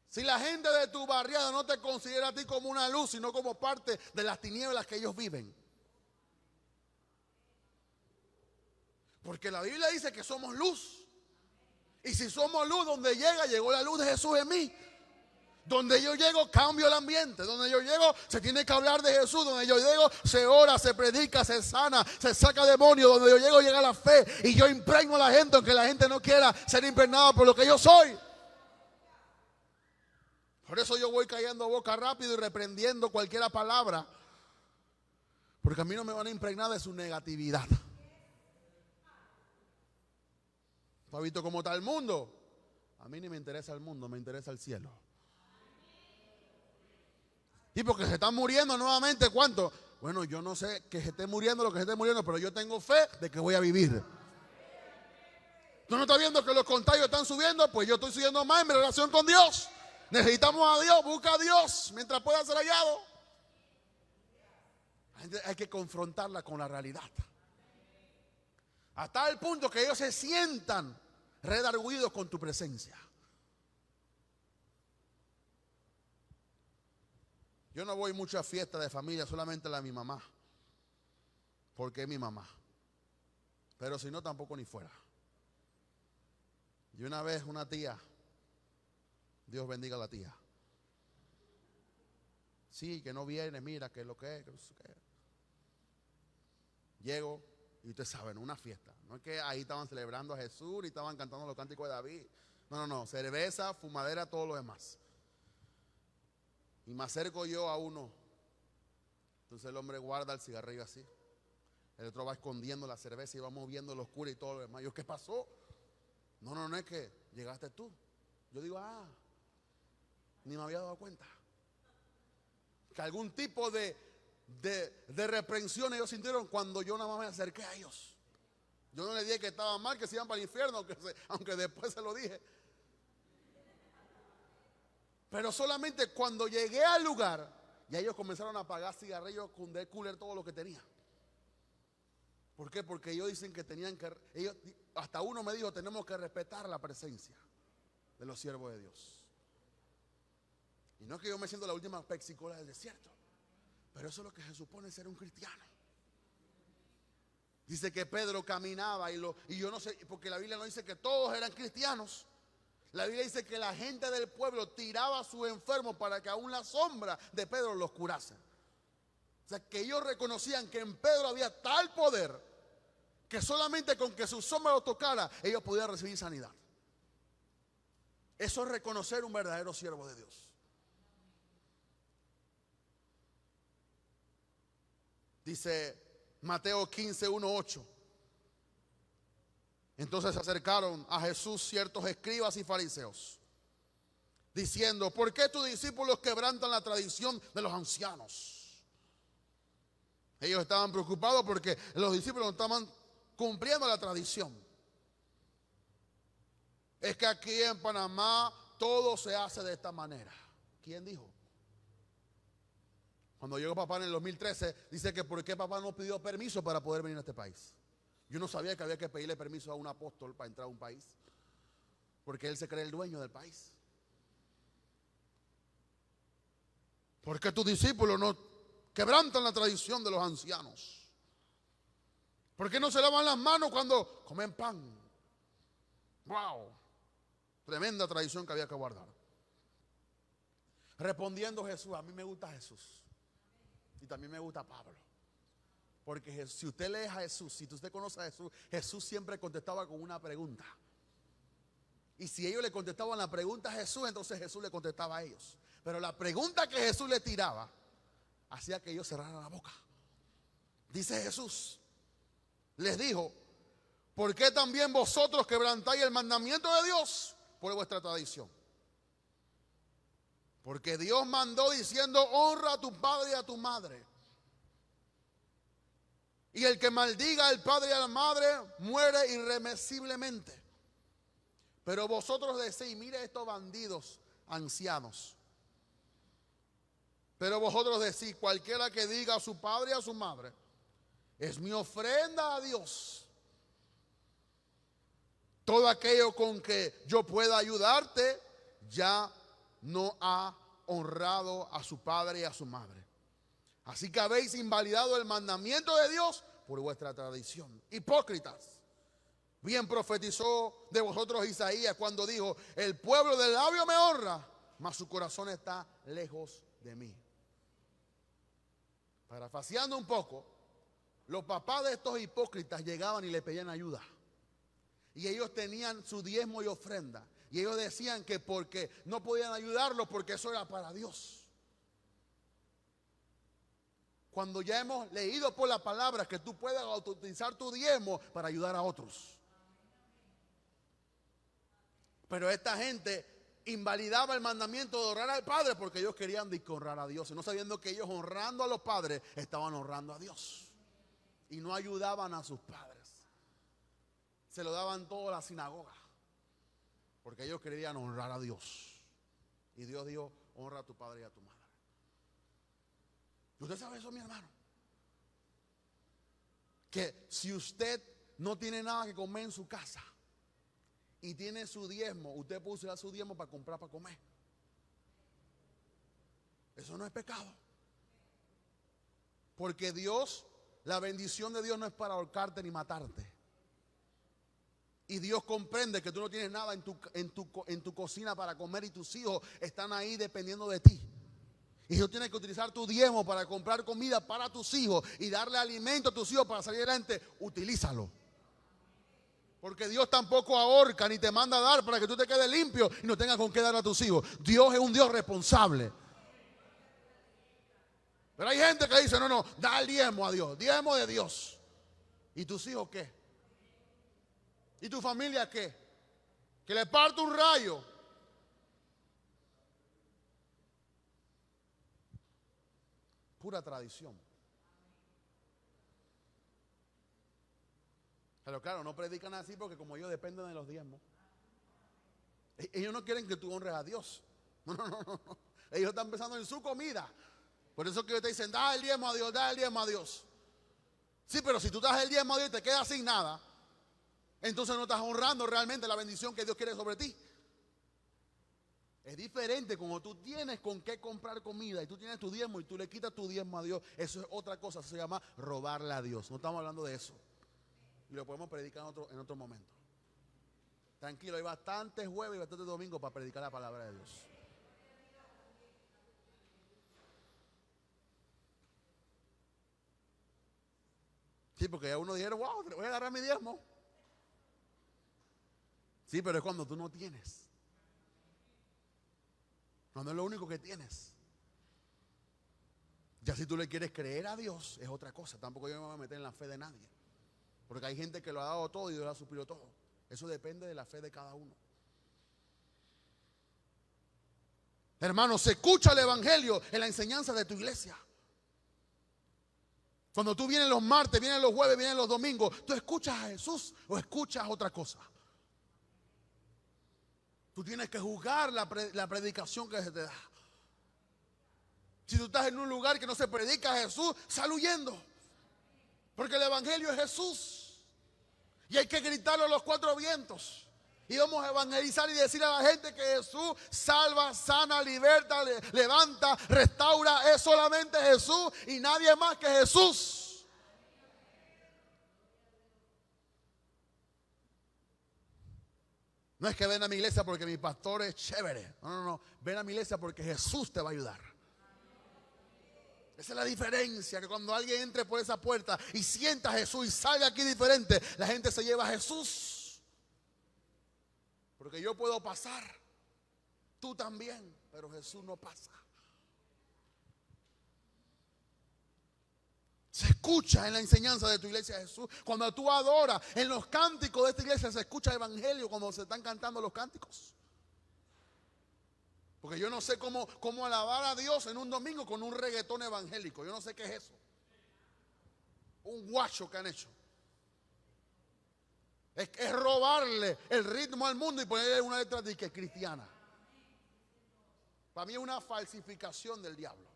si la gente de tu barriada no te considera a ti como una luz, sino como parte de las tinieblas que ellos viven. Porque la Biblia dice que somos luz. Y si somos luz, donde llegó la luz de Jesús en mí. Donde yo llego, cambio el ambiente. Donde yo llego, se tiene que hablar de Jesús. Donde yo llego, se ora, se predica, se sana, se saca demonios. Donde yo llego, llega la fe. Y yo impregno a la gente, aunque la gente no quiera ser impregnada por lo que yo soy. Por eso yo voy callando boca rápido y reprendiendo cualquier palabra. Porque a mí no me van a impregnar de su negatividad. ¿Tú has visto cómo está el mundo? A mí ni me interesa el mundo, me interesa el cielo. Y porque se están muriendo nuevamente, ¿cuánto? Bueno, yo no sé que se esté muriendo lo que se esté muriendo, pero yo tengo fe de que voy a vivir. ¿Tú no estás viendo que los contagios están subiendo? Pues yo estoy subiendo más en mi relación con Dios. Necesitamos a Dios, busca a Dios mientras pueda ser hallado. Hay que confrontarla con la realidad. Hasta el punto que ellos se sientan redarguidos con tu presencia. Yo no voy mucho a fiestas de familia, solamente la de mi mamá. Porque es mi mamá. Pero si no, tampoco ni fuera. Y una vez una tía, Dios bendiga a la tía. Sí, que no viene, mira, que es lo que es. Llego y ustedes saben, una fiesta. No es que ahí estaban celebrando a Jesús y estaban cantando los cánticos de David. No, cerveza, fumadera, todo lo demás. Y me acerco yo a uno. Entonces el hombre guarda el cigarrillo así. El otro va escondiendo la cerveza y va moviendo los curas y todo lo demás. Yo, ¿qué pasó? No, es que llegaste tú. Yo digo, ni me había dado cuenta. Que algún tipo de reprensión ellos sintieron cuando yo nada más me acerqué a ellos. Yo no les dije que estaban mal, que se iban para el infierno, aunque después se lo dije. Pero solamente cuando llegué al lugar, ya ellos comenzaron a apagar cigarrillos, cooler, todo lo que tenía. ¿Por qué? Porque ellos dicen que hasta uno me dijo, tenemos que respetar la presencia de los siervos de Dios. Y no es que yo me siento la última pexicola del desierto, pero eso es lo que se supone ser un cristiano. Dice que Pedro caminaba y yo no sé, porque la Biblia no dice que todos eran cristianos. La Biblia dice que la gente del pueblo tiraba a sus enfermos para que aún la sombra de Pedro los curase. O sea, que ellos reconocían que en Pedro había tal poder que solamente con que su sombra los tocara, ellos podían recibir sanidad. Eso es reconocer un verdadero siervo de Dios. Dice Mateo 15:1-8. Entonces se acercaron a Jesús ciertos escribas y fariseos, diciendo, ¿por qué tus discípulos quebrantan la tradición de los ancianos? Ellos estaban preocupados porque los discípulos no estaban cumpliendo la tradición. Es que aquí en Panamá todo se hace de esta manera. ¿Quién dijo? Cuando llegó papá en el 2013, dice que por qué papá no pidió permiso para poder venir a este país. Yo no sabía que había que pedirle permiso a un apóstol para entrar a un país, porque él se cree el dueño del país. ¿Por qué tus discípulos no quebrantan la tradición de los ancianos? ¿Por qué no se lavan las manos cuando comen pan? ¡Wow! Tremenda tradición que había que guardar. Respondiendo Jesús, a mí me gusta Jesús. Y también me gusta Pablo. Porque si usted lee a Jesús, si usted conoce a Jesús, Jesús siempre contestaba con una pregunta. Y si ellos le contestaban la pregunta a Jesús, entonces Jesús le contestaba a ellos. Pero la pregunta que Jesús le tiraba hacía que ellos cerraran la boca. Dice Jesús, les dijo, ¿por qué también vosotros quebrantáis el mandamiento de Dios por vuestra tradición? Porque Dios mandó diciendo, honra a tu padre y a tu madre. Y el que maldiga al padre y a la madre muere irremisiblemente. Pero vosotros decís, mire estos bandidos ancianos. Pero vosotros decís, cualquiera que diga a su padre y a su madre, es mi ofrenda a Dios. Todo aquello con que yo pueda ayudarte, ya no ha honrado a su padre y a su madre. Así que habéis invalidado el mandamiento de Dios por vuestra tradición. Hipócritas. Bien profetizó de vosotros Isaías cuando dijo, el pueblo del labio me honra, mas su corazón está lejos de mí. Parafaseando un poco, los papás de estos hipócritas llegaban y le pedían ayuda. Y ellos tenían su diezmo y ofrenda. Y ellos decían que porque no podían ayudarlos porque eso era para Dios. Cuando ya hemos leído por la palabra que tú puedes utilizar tu diezmo para ayudar a otros. Pero esta gente invalidaba el mandamiento de honrar al Padre porque ellos querían honrar a Dios. Y no sabiendo que ellos honrando a los padres estaban honrando a Dios. Y no ayudaban a sus padres. Se lo daban todo a la sinagoga. Porque ellos querían honrar a Dios. Y Dios dijo, honra a tu padre y a tu madre. ¿Y usted sabe eso, mi hermano? Que si usted no tiene nada que comer en su casa y tiene su diezmo, usted puede usar su diezmo para comprar para comer. Eso no es pecado. Porque Dios, la bendición de Dios no es para ahorcarte ni matarte. Y Dios comprende que tú no tienes nada en tu cocina para comer y tus hijos están ahí dependiendo de ti. Y tú tienes que utilizar tu diezmo para comprar comida para tus hijos y darle alimento a tus hijos para salir adelante. Utilízalo. Porque Dios tampoco ahorca ni te manda a dar para que tú te quedes limpio y no tengas con qué dar a tus hijos. Dios es un Dios responsable. Pero hay gente que dice, no, da el diezmo a Dios, diezmo de Dios. ¿Y tus hijos qué? ¿Y tu familia qué? Que le parte un rayo. Pura tradición. Pero claro, no predican así porque como ellos dependen de los diezmos. Ellos no quieren que tú honres a Dios. No. Ellos están pensando en su comida. Por eso que ellos te dicen, da el diezmo a Dios, da el diezmo a Dios. Sí, pero si tú das el diezmo a Dios y te quedas sin nada, entonces no estás honrando realmente la bendición que Dios quiere sobre ti. Es diferente cuando tú tienes con qué comprar comida y tú tienes tu diezmo y tú le quitas tu diezmo a Dios. Eso es otra cosa, se llama robarle a Dios. No estamos hablando de eso. Y lo podemos predicar en otro momento. Tranquilo, hay bastantes jueves y bastantes domingos para predicar la palabra de Dios. Sí, porque ya uno dijeron, wow, voy a agarrar mi diezmo. Sí, pero es cuando tú no tienes. Cuando es lo único que tienes. Ya si tú le quieres creer a Dios, es otra cosa. Tampoco yo me voy a meter en la fe de nadie. Porque hay gente que lo ha dado todo y Dios lo ha suplido todo. Eso depende de la fe de cada uno. Hermano, se escucha el evangelio en la enseñanza de tu iglesia. Cuando tú vienes los martes, vienes los jueves, vienes los domingos, ¿tú escuchas a Jesús o escuchas otra cosa? Tú tienes que juzgar la predicación que se te da. Si tú estás en un lugar que no se predica a Jesús, sal huyendo. Porque el evangelio es Jesús. Y hay que gritarlo a los cuatro vientos. Y vamos a evangelizar y decir a la gente que Jesús salva, sana, liberta, levanta, restaura. Es solamente Jesús y nadie más que Jesús. No es que ven a mi iglesia porque mi pastor es chévere. No. Ven a mi iglesia porque Jesús te va a ayudar. Esa es la diferencia, que cuando alguien entre por esa puerta y sienta a Jesús y salga aquí diferente, la gente se lleva a Jesús. Porque yo puedo pasar, tú también, pero Jesús no pasa. Se escucha en la enseñanza de tu iglesia Jesús. Cuando tú adoras, en los cánticos de esta iglesia se escucha el evangelio cuando se están cantando los cánticos. Porque yo no sé cómo alabar a Dios en un domingo con un reggaetón evangélico. Yo no sé qué es eso. Un guacho que han hecho. Es robarle el ritmo al mundo y ponerle una letra de que cristiana. Para mí es una falsificación del diablo.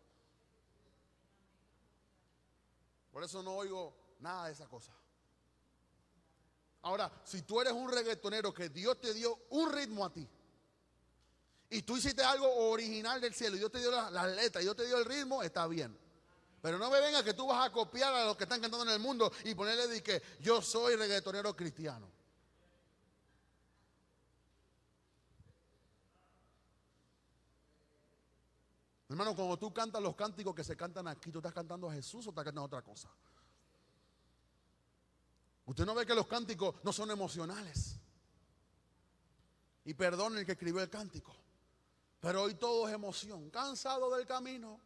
Por eso no oigo nada de esa cosa. Ahora, si tú eres un reggaetonero que Dios te dio un ritmo a ti, y tú hiciste algo original del cielo, y Dios te dio las letras, y Dios te dio el ritmo, está bien. Pero no me venga que tú vas a copiar a los que están cantando en el mundo y ponerle de que yo soy reggaetonero cristiano. Hermano, cuando tú cantas los cánticos que se cantan aquí, ¿tú estás cantando a Jesús o estás cantando otra cosa? Usted no ve que los cánticos no son emocionales. Y perdone el que escribió el cántico, pero hoy todo es emoción. Cansado del camino.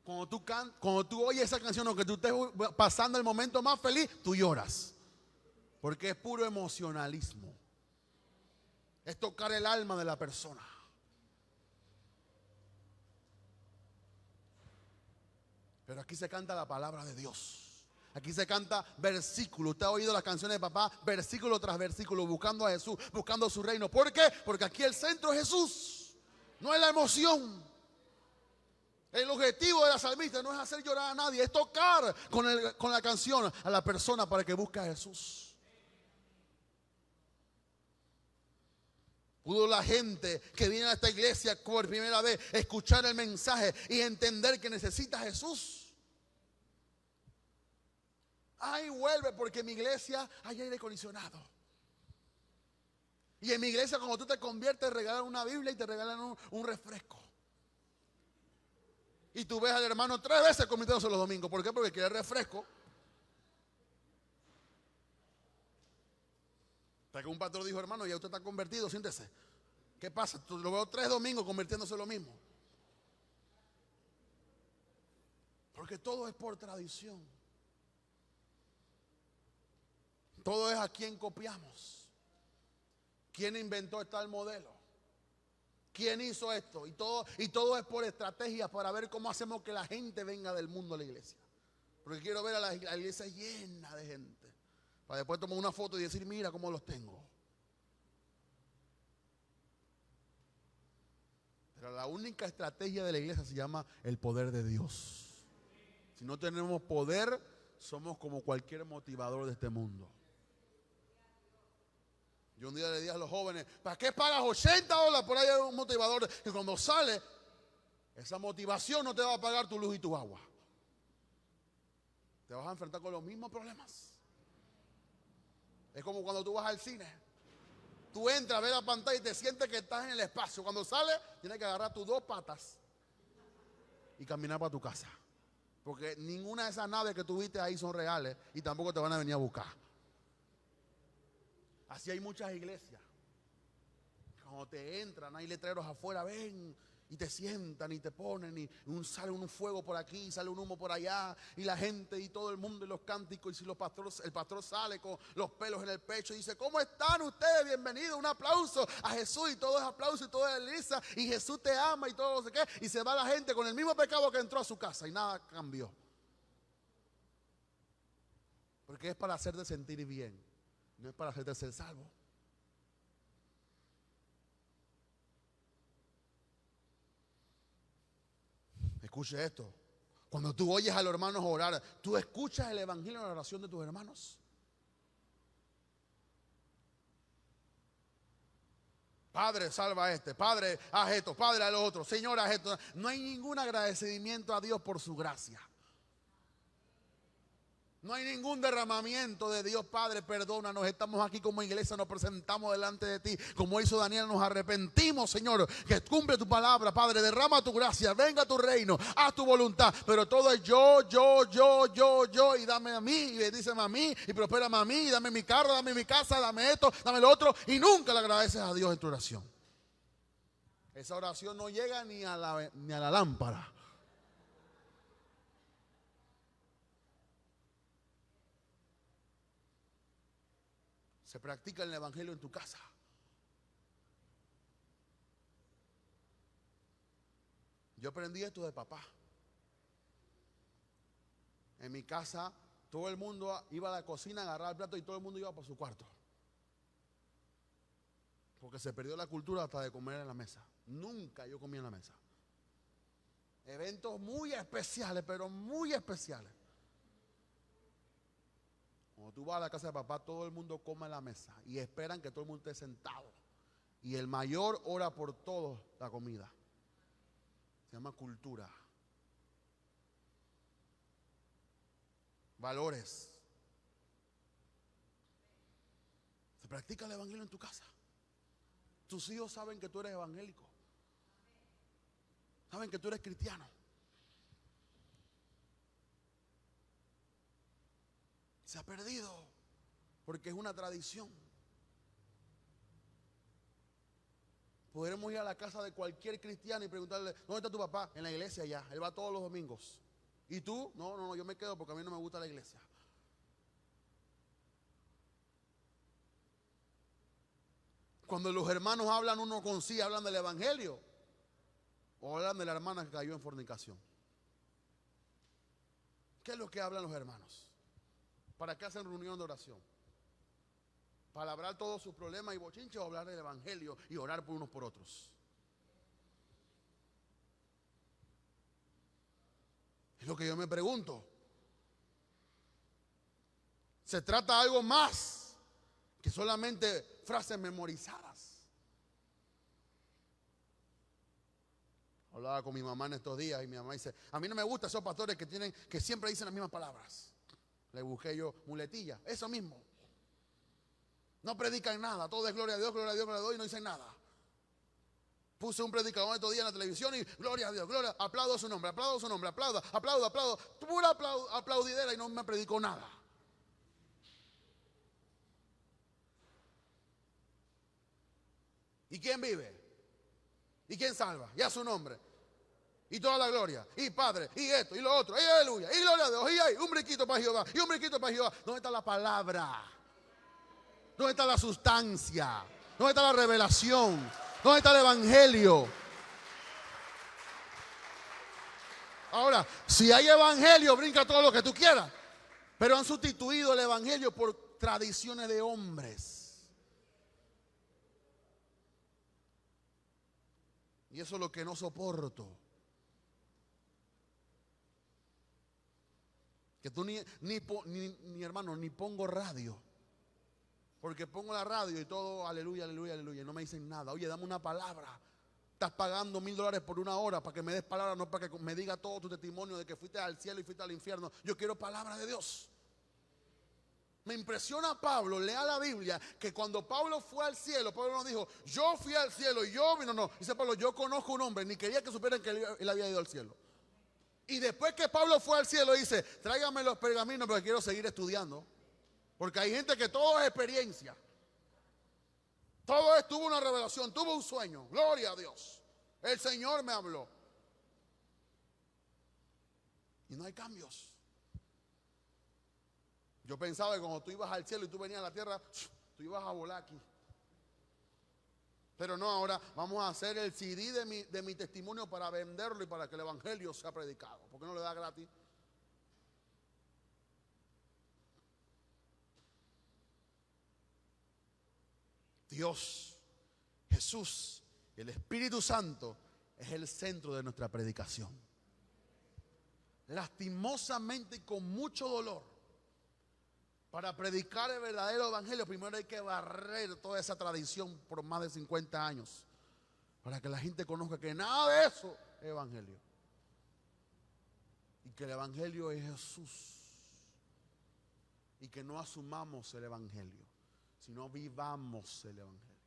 Cuando tú oyes esa canción, aunque tú estés pasando el momento más feliz, tú lloras. Porque es puro emocionalismo. Es tocar el alma de la persona. Pero aquí se canta la palabra de Dios. Aquí se canta versículo. Usted ha oído las canciones de papá, versículo tras versículo, buscando a Jesús, buscando su reino. ¿Por qué? Porque aquí el centro es Jesús. No es la emoción. El objetivo de la salmista no es hacer llorar a nadie, es tocar con la canción a la persona para que busque a Jesús. Pudo la gente que viene a esta iglesia por primera vez escuchar el mensaje y entender que necesita a Jesús. Ay, vuelve porque en mi iglesia hay aire acondicionado. Y en mi iglesia cuando tú te conviertes regalan una Biblia y te regalan un refresco. Y tú ves al hermano 3 veces convirtiéndose los domingos. ¿Por qué? Porque quiere refresco. Hasta que un pastor dijo, hermano, ya usted está convertido, siéntese. ¿Qué pasa? Tú lo veo 3 domingos convirtiéndose lo mismo. Porque todo es por tradición. Todo es a quien copiamos. ¿Quién inventó tal modelo? ¿Quién hizo esto? Y todo es por estrategias para ver cómo hacemos que la gente venga del mundo a la iglesia. Porque quiero ver a la iglesia llena de gente. Para después tomar una foto y decir, mira cómo los tengo. Pero la única estrategia de la iglesia se llama el poder de Dios. Si no tenemos poder, somos como cualquier motivador de este mundo. Yo un día le dije a los jóvenes, ¿para qué pagas $80 por ahí a un motivador? Que cuando sale, esa motivación no te va a pagar tu luz y tu agua. Te vas a enfrentar con los mismos problemas. Es como cuando tú vas al cine. Tú entras a ver la pantalla y te sientes que estás en el espacio. Cuando sales, tienes que agarrar tus 2 patas y caminar para tu casa. Porque ninguna de esas naves que tú viste ahí son reales y tampoco te van a venir a buscar. Así hay muchas iglesias. Cuando te entran, hay letreros afuera, ven, y te sientan y te ponen, y sale un fuego por aquí, sale un humo por allá, y la gente y todo el mundo y los cánticos, y si el pastor sale con los pelos en el pecho y dice, ¿cómo están ustedes? Bienvenidos, un aplauso a Jesús, y todo es aplauso y todo es risa, y Jesús te ama y todo no sé qué, y se va la gente con el mismo pecado que entró a su casa y nada cambió. Porque es para hacerte sentir bien. No es para hacerte ser salvo. Escuche esto. Cuando tú oyes a los hermanos orar, ¿tú escuchas el evangelio en la oración de tus hermanos? Padre, salva a este. Padre, haz esto. Padre, a los otros. Señor, haz esto. No hay ningún agradecimiento a Dios por su gracia. No hay ningún derramamiento de Dios, Padre, perdónanos. Estamos aquí como iglesia, nos presentamos delante de ti. Como hizo Daniel, nos arrepentimos, Señor, que cumple tu palabra, Padre. Derrama tu gracia, venga a tu reino, haz tu voluntad. Pero todo es yo, y dame a mí, y bendíceme a mí, y prospérame a mí, y dame mi carro, dame mi casa, dame esto, dame lo otro. Y nunca le agradeces a Dios en tu oración. Esa oración no llega ni a la lámpara. Se practica el evangelio en tu casa. Yo aprendí esto de papá. En mi casa todo el mundo iba a la cocina, agarraba el plato y todo el mundo iba para su cuarto. Porque se perdió la cultura hasta de comer en la mesa. Nunca yo comía en la mesa. Eventos muy especiales, pero muy especiales. Cuando tú vas a la casa de papá, todo el mundo come en la mesa y esperan que todo el mundo esté sentado. Y el mayor ora por todo la comida. Se llama cultura. Valores. Se practica el evangelio en tu casa. Tus hijos saben que tú eres evangélico. Saben que tú eres cristiano. Se ha perdido porque es una tradición. Podremos ir a la casa de cualquier cristiano y preguntarle: ¿dónde está tu papá? En la iglesia ya. Él va todos los domingos. ¿Y tú? No, yo me quedo porque a mí no me gusta la iglesia. Cuando los hermanos hablan uno con sí, hablan del evangelio o hablan de la hermana que cayó en fornicación. ¿Qué es lo que hablan los hermanos? ¿Para qué hacen reunión de oración? ¿Para hablar todos sus problemas y bochinches o hablar del evangelio y orar por unos por otros? Es lo que yo me pregunto. Se trata de algo más que solamente frases memorizadas. Hablaba con mi mamá en estos días y mi mamá dice: a mí no me gustan esos pastores que siempre dicen las mismas palabras. Le busqué yo muletilla, eso mismo. No predican nada, todo es gloria a Dios, gloria a Dios, gloria a Dios, y no dicen nada. Puse un predicador estos días en la televisión y gloria a Dios, gloria, aplaudo su nombre, aplaudo, pura aplaudidera y no me predicó nada. ¿Y quién vive? ¿Y quién salva? Y a su nombre. Y toda la gloria, y Padre, y esto, y lo otro, y aleluya, y gloria a Dios, y hay un brinquito para Jehová, y un brinquito para Jehová. ¿Dónde está la palabra? ¿Dónde está la sustancia? ¿Dónde está la revelación? ¿Dónde está el evangelio? Ahora, si hay evangelio, brinca todo lo que tú quieras. Pero han sustituido el evangelio por tradiciones de hombres. Y eso es lo que no soporto. Que tú ni hermano, ni pongo radio. Porque pongo la radio y todo, aleluya, aleluya, aleluya. Y no me dicen nada. Oye, dame una palabra. Estás pagando $1000 por una hora para que me des palabra, no para que me diga todo tu testimonio de que fuiste al cielo y fuiste al infierno. Yo quiero palabra de Dios. Me impresiona a Pablo, lea la Biblia, que cuando Pablo fue al cielo, Pablo no dijo: yo fui al cielo y yo vino, no. Dice Pablo: yo conozco un hombre, ni quería que supieran que él había ido al cielo. Y después que Pablo fue al cielo, dice: tráigame los pergaminos porque quiero seguir estudiando. Porque hay gente que todo es experiencia. Todo tuvo una revelación, tuvo un sueño. Gloria a Dios. El Señor me habló. Y no hay cambios. Yo pensaba que cuando tú ibas al cielo y tú venías a la tierra, tú ibas a volar aquí. Pero no, ahora vamos a hacer el CD de mi testimonio para venderlo y para que el evangelio sea predicado. ¿Por qué no le da gratis? Dios, Jesús, el Espíritu Santo es el centro de nuestra predicación. Lastimosamente y con mucho dolor, para predicar el verdadero evangelio, primero hay que barrer toda esa tradición por más de 50 años, para que la gente conozca que nada de eso es evangelio. Y que el evangelio es Jesús. Y que no asumamos el evangelio, sino vivamos el evangelio.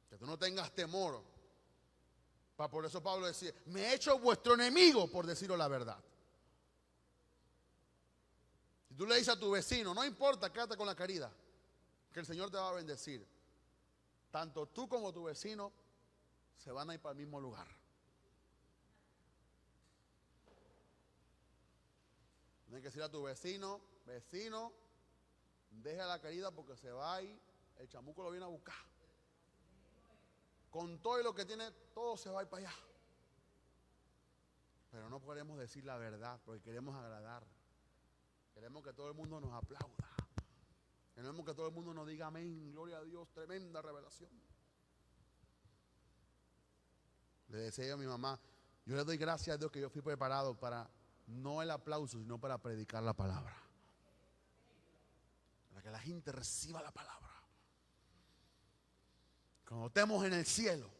Que tú no tengas temor. Por eso Pablo decía: me he hecho vuestro enemigo por deciros la verdad. Si tú le dices a tu vecino: no importa, quédate con la caridad, que el Señor te va a bendecir, tanto tú como tu vecino se van a ir para el mismo lugar. Tienes que decir a tu vecino: vecino, deja la caridad porque se va a ir, el chamuco lo viene a buscar. Con todo y lo que tiene, todo se va a ir para allá. Pero no podemos decir la verdad porque queremos agradar. Queremos que todo el mundo nos aplauda. Queremos que todo el mundo nos diga amén, gloria a Dios, tremenda revelación. Le decía yo a mi mamá, yo le doy gracias a Dios que yo fui preparado para, no el aplauso, sino para predicar la palabra. Para que la gente reciba la palabra. Cuando estemos en el cielo,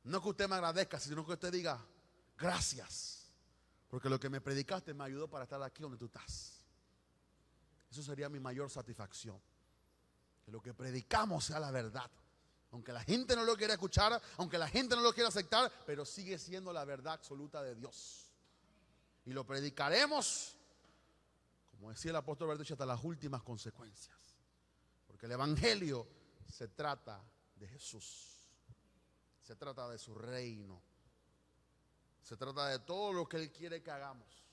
no que usted me agradezca, sino que usted diga, gracias, porque lo que me predicaste me ayudó para estar aquí donde tú estás. Eso sería mi mayor satisfacción. Que lo que predicamos sea la verdad. Aunque la gente no lo quiera escuchar, aunque la gente no lo quiera aceptar, pero sigue siendo la verdad absoluta de Dios. Y lo predicaremos, como decía el apóstol Bertucci, hasta las últimas consecuencias. Porque el evangelio se trata de Jesús. Se trata de su reino. Se trata de todo lo que Él quiere que hagamos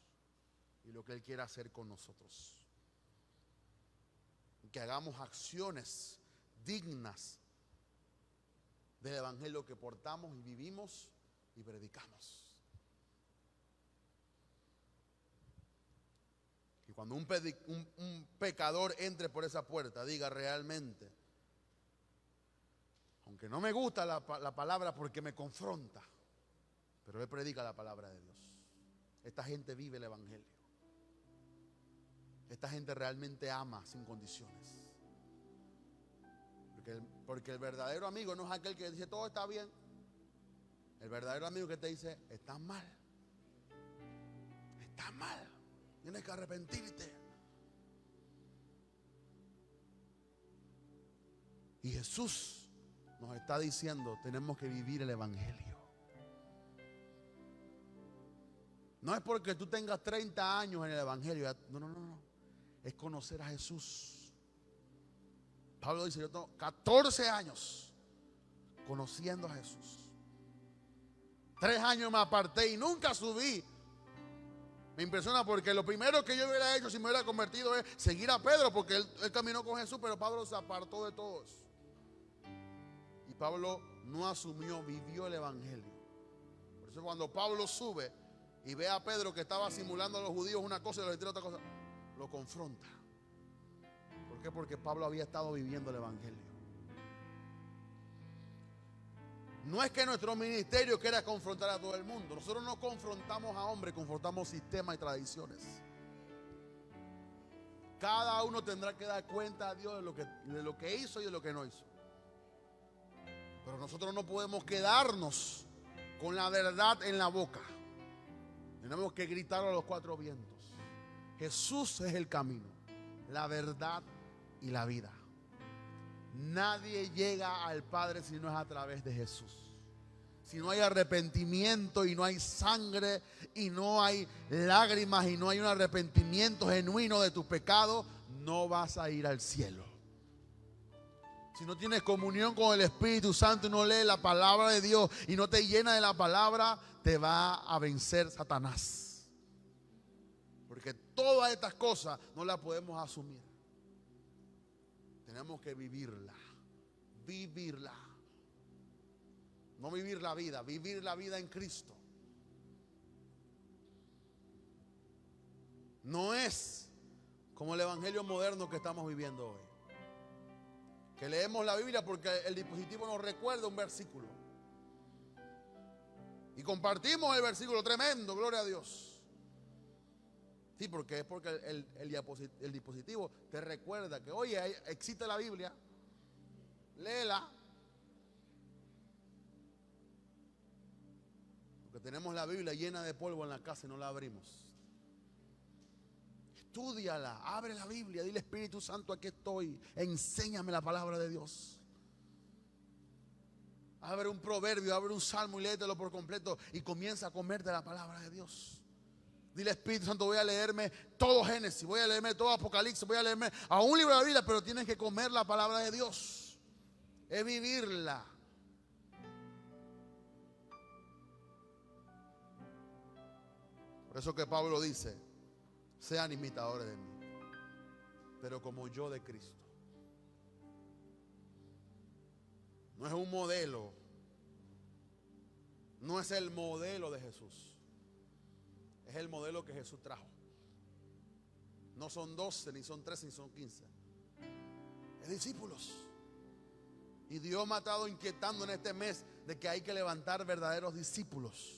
y lo que Él quiere hacer con nosotros. Que hagamos acciones dignas del evangelio que portamos y vivimos y predicamos. Y cuando un pecador entre por esa puerta, diga realmente, aunque no me gusta la palabra porque me confronta, pero él predica la palabra de Dios. Esta gente vive el evangelio. Esta gente realmente ama sin condiciones. Porque el verdadero amigo no es aquel que dice todo está bien. El verdadero amigo que te dice, estás mal. Estás mal. Tienes que arrepentirte. Y Jesús nos está diciendo, tenemos que vivir el evangelio. No es porque tú tengas 30 años en el evangelio. No. Es conocer a Jesús. Pablo dice, yo tengo 14 años conociendo a Jesús. 3 años me aparté y nunca subí. Me impresiona porque lo primero que yo hubiera hecho si me hubiera convertido es seguir a Pedro, porque él caminó con Jesús, pero Pablo se apartó de todos. Y Pablo no asumió, vivió el evangelio. Por eso cuando Pablo sube y ve a Pedro que estaba simulando a los judíos una cosa y a los gentiles otra cosa, lo confronta. ¿Por qué? Porque Pablo había estado viviendo el evangelio. No es que nuestro ministerio quiera confrontar a todo el mundo. Nosotros no confrontamos a hombres, confrontamos sistemas y tradiciones. Cada uno tendrá que dar cuenta a Dios de lo que hizo y de lo que no hizo. Pero nosotros no podemos quedarnos con la verdad en la boca. Tenemos que gritar a los 4 vientos. Jesús es el camino, la verdad y la vida. Nadie llega al Padre si no es a través de Jesús. Si no hay arrepentimiento y no hay sangre y no hay lágrimas y no hay un arrepentimiento genuino de tus pecados, no vas a ir al cielo. Si no tienes comunión con el Espíritu Santo y no lees la palabra de Dios y no te llena de la palabra, te va a vencer Satanás. Porque todas estas cosas no las podemos asumir. Tenemos que vivirla. Vivirla. No vivir la vida, vivir la vida en Cristo. No es como el evangelio moderno que estamos viviendo hoy. Que leemos la Biblia porque el dispositivo nos recuerda un versículo. Y compartimos el versículo, tremendo, gloria a Dios. Sí, porque es porque el dispositivo te recuerda que, oye, existe la Biblia, léela. Porque tenemos la Biblia llena de polvo en la casa y no la abrimos. Estúdiala, abre la Biblia, dile Espíritu Santo, aquí estoy, enséñame la palabra de Dios. Abre un proverbio, abre un salmo y léetelo por completo y comienza a comerte la palabra de Dios. Dile Espíritu Santo, voy a leerme todo Génesis, voy a leerme todo Apocalipsis, voy a leerme a un libro de la Biblia, pero tienes que comer la palabra de Dios. Es vivirla. Por eso que Pablo dice, sean imitadores de mí, pero como yo de Cristo. No es un modelo, no es el modelo de Jesús, es el modelo que Jesús trajo. No son 12, ni son 13, ni son 15. Es discípulos. Y Dios me ha estado inquietando en este mes de que hay que levantar verdaderos discípulos.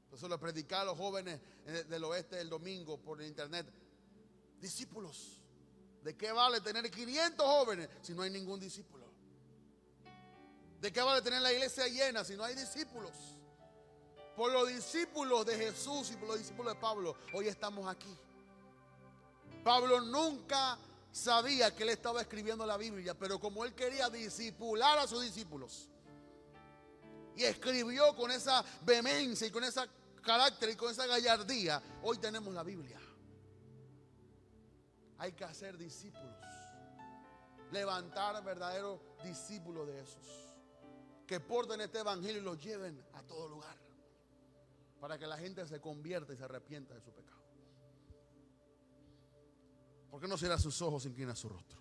Entonces lo predicaba a los jóvenes del oeste el domingo por internet. Discípulos. ¿De qué vale tener 500 jóvenes si no hay ningún discípulo? ¿De qué vale tener la iglesia llena si no hay discípulos? Por los discípulos de Jesús y por los discípulos de Pablo, hoy estamos aquí. Pablo nunca sabía que él estaba escribiendo la Biblia, pero como él quería discipular a sus discípulos, y escribió con esa vehemencia y con ese carácter y con esa gallardía, hoy tenemos la Biblia. Hay que hacer discípulos, levantar verdaderos discípulos de Jesús, que porten este evangelio y lo lleven a todo lugar, para que la gente se convierta y se arrepienta de su pecado. ¿Por qué no cierra sus ojos e inclina su rostro?